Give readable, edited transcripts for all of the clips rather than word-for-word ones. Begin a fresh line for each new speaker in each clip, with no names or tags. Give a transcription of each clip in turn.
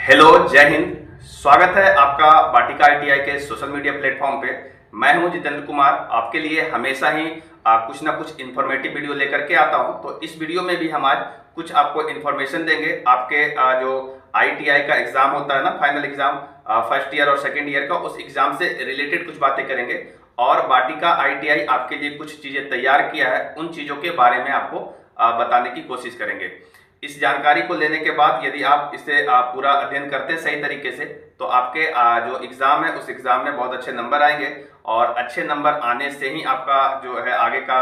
Hello, जय हिंद। स्वागत है आपका वाटिका आईटीआई के सोशल मीडिया प्लेटफॉर्म पे। मैं हूं जितेंद्र कुमार, आपके लिए हमेशा ही कुछ ना कुछ इन्फॉर्मेटिव वीडियो लेकर के आता हूं। तो इस वीडियो में भी हम आज कुछ आपको इन्फॉर्मेशन देंगे। आपके जो आईटीआई का एग्जाम होता है ना, फाइनल एग्जाम फर्स्ट ईयर और सेकेंड ईयर का, उस एग्जाम से रिलेटेड कुछ बातें करेंगे। और वाटिका आईटीआई आपके लिए कुछ चीजें तैयार किया है, उन चीजों के बारे में आपको बताने की कोशिश करेंगे। इस जानकारी को लेने के बाद यदि आप इसे पूरा अध्ययन करते हैं सही तरीके से, तो आपके जो एग्जाम है उस एग्जाम में बहुत अच्छे नंबर आएंगे। और अच्छे नंबर आने से ही आपका जो है आगे का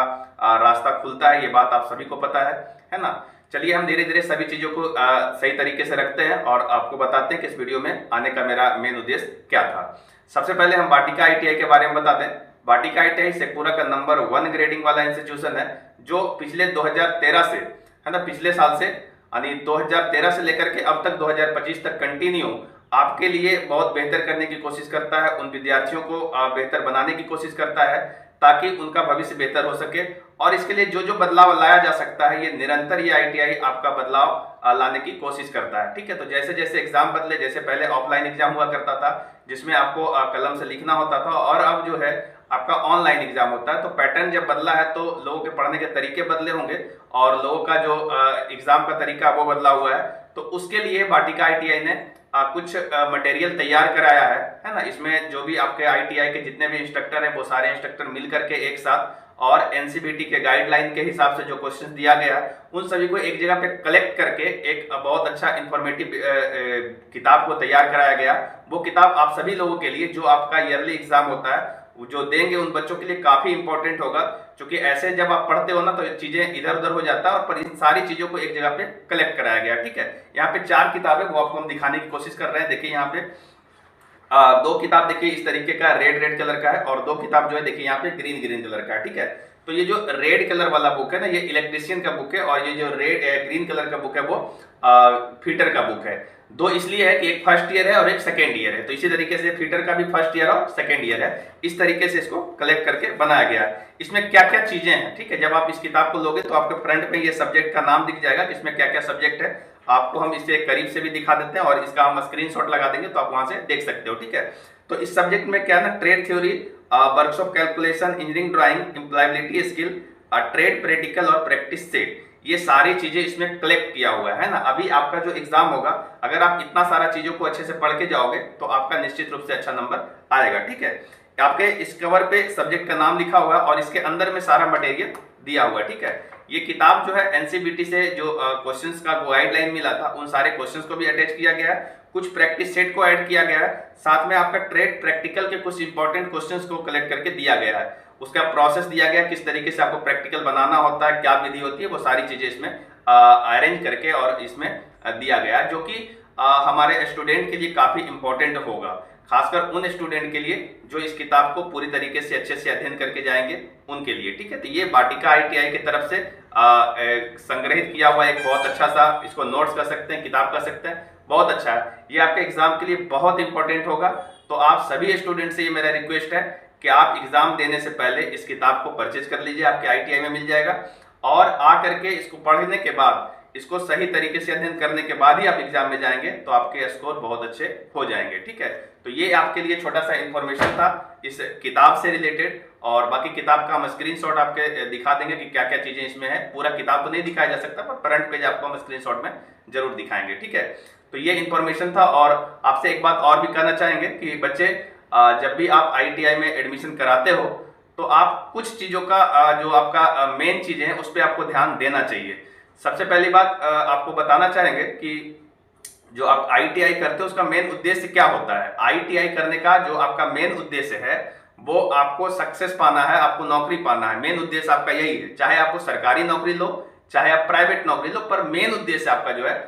रास्ता खुलता है। ये बात आप सभी को पता है ना। चलिए हम धीरे धीरे सभी चीजों को सही तरीके से रखते हैं और आपको बताते हैं कि इस वीडियो में आने का मेरा मेन उद्देश्य क्या था। सबसे पहले हम वाटिका आईटीआई के बारे में बताते हैं। वाटिका आईटीआई शेखपुरा का नंबर 1 ग्रेडिंग वाला इंस्टीट्यूशन है, जो पिछले 2013 से, है ना, पिछले साल से यानी 2013 से लेकर के अब तक 2025 तक कंटिन्यू आपके लिए बहुत बेहतर करने की कोशिश करता है। उन विद्यार्थियों को बेहतर बनाने की कोशिश करता है ताकि उनका भविष्य बेहतर हो सके। और इसके लिए जो जो बदलाव लाया जा सकता है, ये निरंतर ये आईटीआई आपका बदलाव लाने की कोशिश करता है। ठीक है, तो जैसे जैसे एग्जाम बदले, जैसे पहले ऑफलाइन एग्जाम हुआ करता था जिसमें आपको कलम से लिखना होता था, और अब जो है आपका ऑनलाइन एग्जाम होता है। तो पैटर्न जब बदला है तो लोगों के पढ़ने के तरीके बदले होंगे और लोगों का जो एग्जाम का तरीका वो बदला हुआ है। तो उसके लिए वाटिका आईटीआई ने कुछ मटेरियल तैयार कराया है ना। इसमें जो भी आपके आईटीआई के जितने भी इंस्ट्रक्टर हैं वो सारे इंस्ट्रक्टर मिल करके एक साथ, और एनसीबीटी के गाइडलाइन के हिसाब से जो क्वेश्चन दिया गया है उन सभी को एक जगह पे कलेक्ट करके एक बहुत अच्छा इंफॉर्मेटिव किताब को तैयार कराया गया। वो किताब आप सभी लोगों के लिए, जो आपका ईयरली एग्जाम होता है, जो देंगे उन बच्चों के लिए काफी इंपॉर्टेंट होगा। क्योंकि ऐसे जब आप पढ़ते हो ना तो चीजें इधर उधर हो जाता है, और पर इन सारी चीजों को एक जगह पे कलेक्ट कराया गया। ठीक है, यहाँ पे 4 किताबें वो आपको हम दिखाने की कोशिश कर रहे हैं। देखिए यहाँ पे 2 किताब देखिए इस तरीके का रेड कलर का है, और 2 किताब जो है देखिए यहाँ पे ग्रीन कलर का है। ठीक है, तो ये जो रेड कलर वाला बुक है ना, ये इलेक्ट्रिशियन का बुक है, और ये जो ग्रीन कलर का बुक है वो फीटर का बुक है। 2 इसलिए है कि एक फर्स्ट ईयर है और एक सेकेंड ईयर है, तो इसी तरीके से फीटर का भी फर्स्ट ईयर और सेकेंड ईयर है। इस तरीके से इसको कलेक्ट करके बनाया गया है। इसमें क्या क्या चीजें हैं, ठीक है, जब आप इस किताब को लोगे तो आपके फ्रंट पे ये सब्जेक्ट का नाम दिख जाएगा कि इसमें क्या क्या सब्जेक्ट है। आपको हम इसे करीब से भी दिखा देते हैं और इसका हम स्क्रीनशॉट लगा देंगे तो आप वहां से देख सकते हो। ठीक है, तो इस सब्जेक्ट में क्या है ना, trade theory, workshop calculation, engineering drawing, employability skill, trade practical और प्रैक्टिस सेट, ये सारी चीजें इसमें कलेक्ट किया हुआ है ना। अभी आपका जो एग्जाम होगा, अगर आप इतना सारा चीजों को अच्छे से पढ़ के जाओगे तो आपका निश्चित रूप से अच्छा नंबर आएगा। ठीक है, आपके इस कवर पे सब्जेक्ट का नाम लिखा हुआ है और इसके अंदर में सारा मटेरियल दिया हुआ है। ठीक है, ये किताब जो है एनसीबीटी से जो क्वेश्चंस का गाइडलाइन मिला था उन सारे क्वेश्चंस को भी अटैच किया गया है, कुछ प्रैक्टिस सेट को ऐड किया गया है, साथ में आपका ट्रेड प्रैक्टिकल के कुछ इंपॉर्टेंट क्वेश्चंस को कलेक्ट करके दिया गया है। उसका प्रोसेस दिया गया, किस तरीके से आपको प्रैक्टिकल बनाना होता है, क्या विधि होती है, वो सारी चीजें इसमें अरेंज करके और इसमें दिया गया है, जो कि हमारे स्टूडेंट के लिए काफी इंपॉर्टेंट होगा, खासकर उन स्टूडेंट के लिए जो इस किताब को पूरी तरीके से अच्छे से अध्ययन करके जाएंगे उनके लिए। ठीक है, तो ये वाटिका आईटीआई की तरफ से संग्रहित किया हुआ एक बहुत अच्छा सा, इसको नोट्स कर सकते हैं, किताब कर सकते हैं, बहुत अच्छा है। ये आपके एग्जाम के लिए बहुत इंपॉर्टेंट होगा। तो आप सभी स्टूडेंट से ये मेरा रिक्वेस्ट है कि आप एग्जाम देने से पहले इस किताब को परचेज कर लीजिए, आपके आईटीआई में मिल जाएगा। और आ करके इसको पढ़ने के बाद, इसको सही तरीके से अध्ययन करने के बाद ही आप एग्जाम में जाएंगे तो आपके स्कोर बहुत अच्छे हो जाएंगे। ठीक है, तो ये आपके लिए छोटा सा इंफॉर्मेशन था इस किताब से रिलेटेड, और बाकी किताब का हम स्क्रीनशॉट आपके दिखा देंगे कि क्या क्या चीजें इसमें है। पूरा किताब तो नहीं दिखाया जा सकता, पर फ्रंट पेज आपको हम स्क्रीनशॉट में जरूर दिखाएंगे। ठीक है, तो ये इंफॉर्मेशन था। और आपसे एक बात और भी कहना चाहेंगे कि बच्चे, जब भी आप आईटीआई में एडमिशन कराते हो तो आप कुछ चीजों का जो आपका मेन चीजें हैं उस पर आपको ध्यान देना चाहिए। सबसे पहली बात आपको बताना चाहेंगे कि जो आप आईटीआई करते हो उसका मेन उद्देश्य क्या होता है। आईटीआई करने का जो आपका मेन उद्देश्य है वो आपको सक्सेस पाना है, आपको नौकरी पाना है। मेन उद्देश्य आपका यही है, चाहे आपको सरकारी नौकरी लो चाहे आप प्राइवेट नौकरी लो, पर मेन उद्देश्य आपका जो है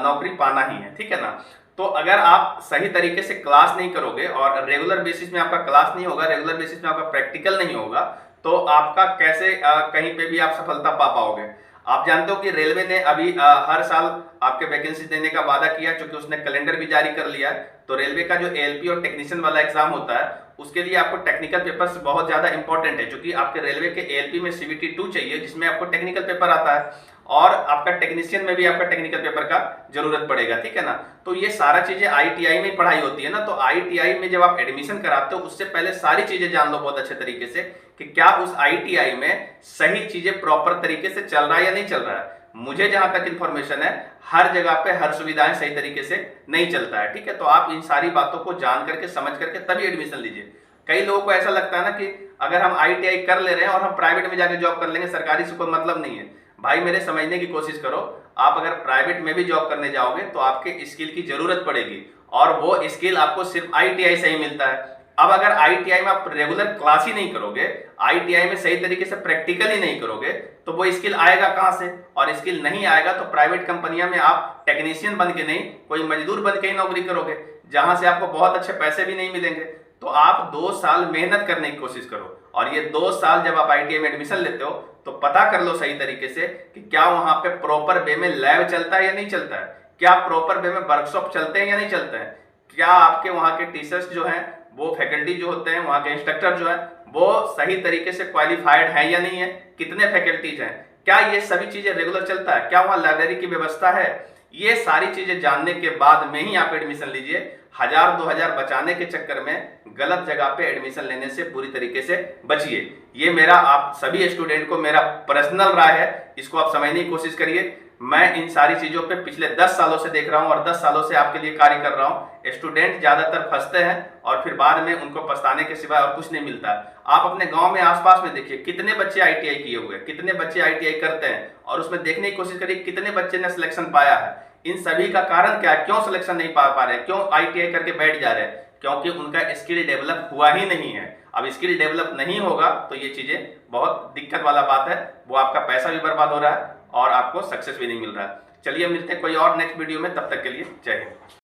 नौकरी पाना ही है। ठीक है ना, तो अगर आप सही तरीके से क्लास नहीं करोगे और रेगुलर बेसिस में आपका क्लास नहीं होगा, रेगुलर बेसिस में आपका प्रैक्टिकल नहीं होगा, तो आपका कैसे कहीं पे भी आप सफलता पा पाओगे। आप जानते हो कि रेलवे ने अभी हर साल आपके वैकेंसी देने का वादा किया, क्योंकि उसने कैलेंडर भी जारी कर लिया है। तो रेलवे का जो एएलपी और टेक्नीशियन वाला एग्जाम होता है उसके लिए आपको टेक्निकल पेपर्स बहुत ज़्यादा इंपॉर्टेंट है, क्योंकि आपके रेलवे के एएलपी में सीबीटी 2 चाहिए जिसमें आपको टेक्निकल पेपर आता है, और आपका टेक्नीशियन में भी आपका टेक्निकल पेपर का जरूरत पड़ेगा, ठीक है ना। तो ये सारा चीजें आईटीआई में पढ़ाई होती है ना, तो आईटीआई में जब आप एडमिशन कराते हो उससे पहले सारी चीजें जान लो बहुत अच्छे तरीके से कि क्या उस आईटीआई में सही चीजें प्रॉपर तरीके से चल रहा है या नहीं चल रहा है। मुझे जहां तक इंफॉर्मेशन है हर जगह पे हर सुविधाएं सही तरीके से नहीं चलता है, ठीक है। तो आप इन सारी बातों को जान करके समझ करके तभी एडमिशन लीजिए। कई लोगों को ऐसा लगता है ना कि अगर हम आईटीआई कर ले रहे हैं और हम प्राइवेट में जाके जॉब कर लेंगे, सरकारी से कोई मतलब नहीं है। भाई मेरे समझने की कोशिश करो, आप अगर प्राइवेट में भी जॉब करने जाओगे तो आपके स्किल की जरूरत पड़ेगी, और वो स्किल आपको सिर्फ आईटीआई से ही मिलता है। अब अगर आईटीआई में आप रेगुलर क्लास ही नहीं करोगे, आईटीआई में सही तरीके से प्रैक्टिकल ही नहीं करोगे, तो वो स्किल आएगा कहां से, और स्किल नहीं आएगा तो प्राइवेट कंपनियां में आप टेक्नीशियन बन के नहीं, कोई मजदूर बन के ही नौकरी करोगे, जहां से आपको बहुत अच्छे पैसे भी नहीं मिलेंगे। तो आप 2 साल मेहनत करने की कोशिश करो, और ये 2 साल जब आप आईटीआई में एडमिशन लेते हो तो पता कर लो सही तरीके से कि क्या वहां पे प्रॉपर वे में लैब चलता है या नहीं चलता है, क्या प्रॉपर वे में वर्कशॉप चलते हैं या नहीं चलते हैं, क्या आपके वहां के टीचर्स जो हैं, वो फैकल्टी जो होते हैं, वहां के इंस्ट्रक्टर जो है वो सही तरीके से क्वालिफाइड है या नहीं है, कितने फैकल्टीज हैं, क्या ये सभी चीजें रेगुलर चलता है, क्या वहां लाइब्रेरी की व्यवस्था है। ये सारी चीजें जानने के बाद में ही आप एडमिशन लीजिए। 1000-2000 बचाने के चक्कर में गलत जगह पे एडमिशन लेने से पूरी तरीके से बचिए। ये मेरा आप सभी स्टूडेंट को मेरा पर्सनल राय है, इसको आप समझने की कोशिश करिए। मैं इन सारी चीजों पे पिछले 10 सालों से देख रहा हूं और 10 सालों से आपके लिए कार्य कर रहा हूं। स्टूडेंट ज्यादातर फंसते हैं और फिर बाद में उनको पछताने के सिवाय और कुछ नहीं मिलता। आप अपने गांव में आसपास में देखिए कितने बच्चे आईटीआई किए हुए हैं, कितने बच्चे आईटीआई करते हैं, और उसमें देखने की कोशिश करिए कितने बच्चे ने सिलेक्शन पाया है। इन सभी का कारण क्या है, क्यों सिलेक्शन नहीं पा रहे, क्यों आईटीआई करके बैठ जा रहे हैं, क्योंकि उनका स्किल डेवलप हुआ ही नहीं है। अब स्किल डेवलप नहीं होगा तो ये चीजें बहुत दिक्कत वाला बात है, वो आपका पैसा भी बर्बाद हो रहा है और आपको सक्सेस भी नहीं मिल रहा है। चलिए मिलते हैं कोई और नेक्स्ट वीडियो में, तब तक के लिए जय हिंद।